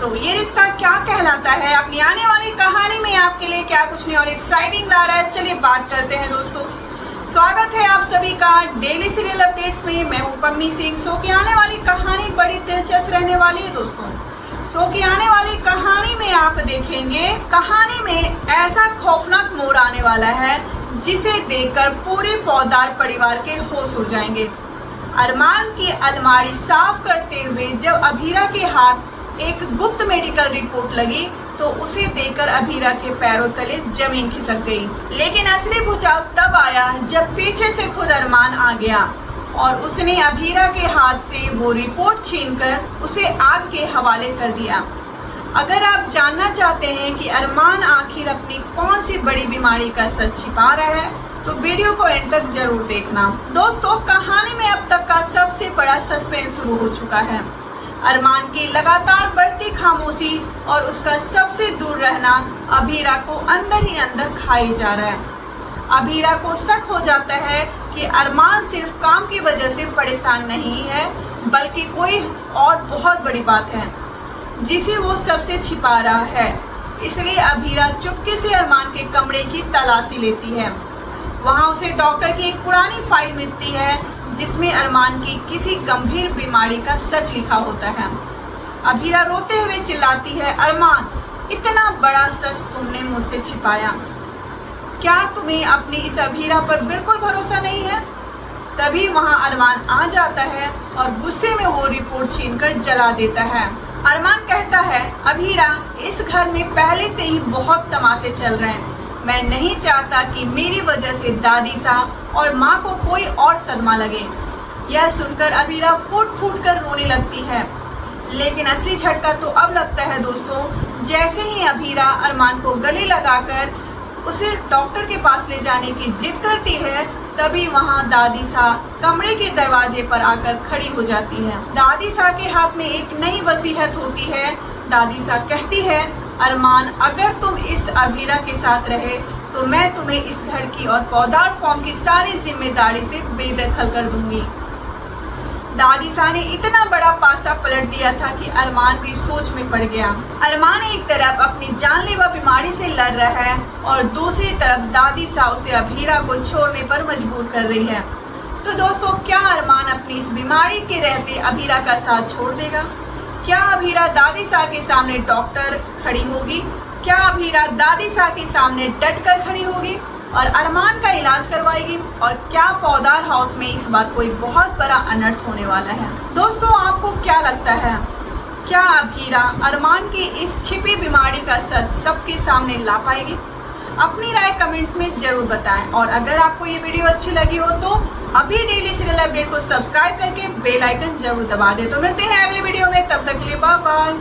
दोस्तों, ये रिश्ता क्या कहलाता है अपनी आने वाली कहानी में आपके लिए क्या कुछ नहीं और एक्साइटिंग ला रहा है। चलिए बात करते हैं दोस्तों। स्वागत है आप सभी का डेली सीरियल अपडेट्स में। मैं हूं पम्मी सिंह। शो की आने वाली कहानी बड़ी दिलचस्प रहने वाली है दोस्तों। शो की आने वाली कहानी में आप देखेंगे, कहानी में ऐसा खौफनाक मोड़ आने वाला है जिसे देखकर पूरे पौदार परिवार के होश उड़ जाएंगे। अरमान की अलमारी साफ करते हुए जब अभीरा के हाथ एक गुप्त मेडिकल रिपोर्ट लगी तो उसे देखकर अभीरा के पैरों तले जमीन खिसक गई। लेकिन असली भूचाल तब आया जब पीछे से खुद अरमान आ गया और उसने अभीरा के हाथ से वो रिपोर्ट छीनकर उसे आग के हवाले कर दिया। अगर आप जानना चाहते हैं कि अरमान आखिर अपनी कौन सी बड़ी बीमारी का सच छिपा रहा है तो वीडियो को एंड तक जरूर देखना। दोस्तों, कहानी में अब तक का सबसे बड़ा सस्पेंस शुरू हो चुका है। अरमान की लगातार बढ़ती खामोशी और उसका सबसे दूर रहना अभीरा को अंदर ही अंदर खाई जा रहा है। अभीरा को शक हो जाता है कि अरमान सिर्फ काम की वजह से परेशान नहीं है बल्कि कोई और बहुत बड़ी बात है जिसे वो सबसे छिपा रहा है। इसलिए अभीरा चुपके से अरमान के कमरे की तलाशी लेती है। वहाँ उसे डॉक्टर की एक पुरानी फाइल मिलती है जिसमें अरमान की किसी गंभीर बीमारी का सच लिखा होता है। अभीरा रोते हुए चिल्लाती है, अरमान, इतना बड़ा सच तुमने मुझसे छिपाया। क्या तुम्हें अपनी इस अभीरा पर बिल्कुल भरोसा नहीं है? तभी वहाँ अरमान आ जाता है और गुस्से में वो रिपोर्ट छीनकर जला देता है। अरमान कहता है, अभीरा, इस घर में पहले से ही बहुत तमाशे चल रहे हैं। मैं नहीं चाहता कि मेरी वजह से दादी साहब और माँ को कोई और सदमा लगे। यह सुनकर अभीरा फूट फूट कर रोने लगती है। लेकिन असली झटका तो अब लगता है दोस्तों, जैसे ही अभीरा अरमान को गले लगाकर उसे डॉक्टर के पास ले जाने की जिद करती है तभी वहाँ दादी साहब कमरे के दरवाजे पर आकर खड़ी हो जाती है। दादी साहब के हाथ में एक नई वसीयत होती है। दादी साहब कहती है, अरमान, अगर तुम इस अभीरा के साथ रहे तो मैं तुम्हें इस घर की और पौदार फॉर्म की सारी जिम्मेदारी से बेदखल कर दूंगी। दादी साहब ने इतना बड़ा पासा पलट दिया था कि अरमान भी सोच में पड़ गया। अरमान एक तरफ अपनी जानलेवा बीमारी से लड़ रहा है और दूसरी तरफ दादी साहब उसे अभीरा को छोड़ने पर मजबूर कर रही है। तो दोस्तों, क्या अरमान अपनी इस बीमारी के रहते अभीरा का साथ छोड़ देगा? क्या अभीरा दादी साहब के सामने डॉक्टर खड़ी होगी? क्या अभीरा दादी साहब के सामने डट कर खड़ी होगी और अरमान का इलाज करवाएगी? और क्या पौदार हाउस में इस बार कोई बहुत बड़ा अनर्थ होने वाला है? दोस्तों, आपको क्या लगता है, क्या अभीरा अरमान की इस छिपी बीमारी का सच सबके सामने ला पाएगी? अपनी राय कमेंट्स में जरूर बताएं और अगर आपको ये वीडियो अच्छी लगी हो तो अभी डेली सीरियल अपडेट को सब्सक्राइब करके बेल आइकन जरूर दबा दें। तो मिलते हैं अगले वीडियो में, तब तक के लिए बाय बाय।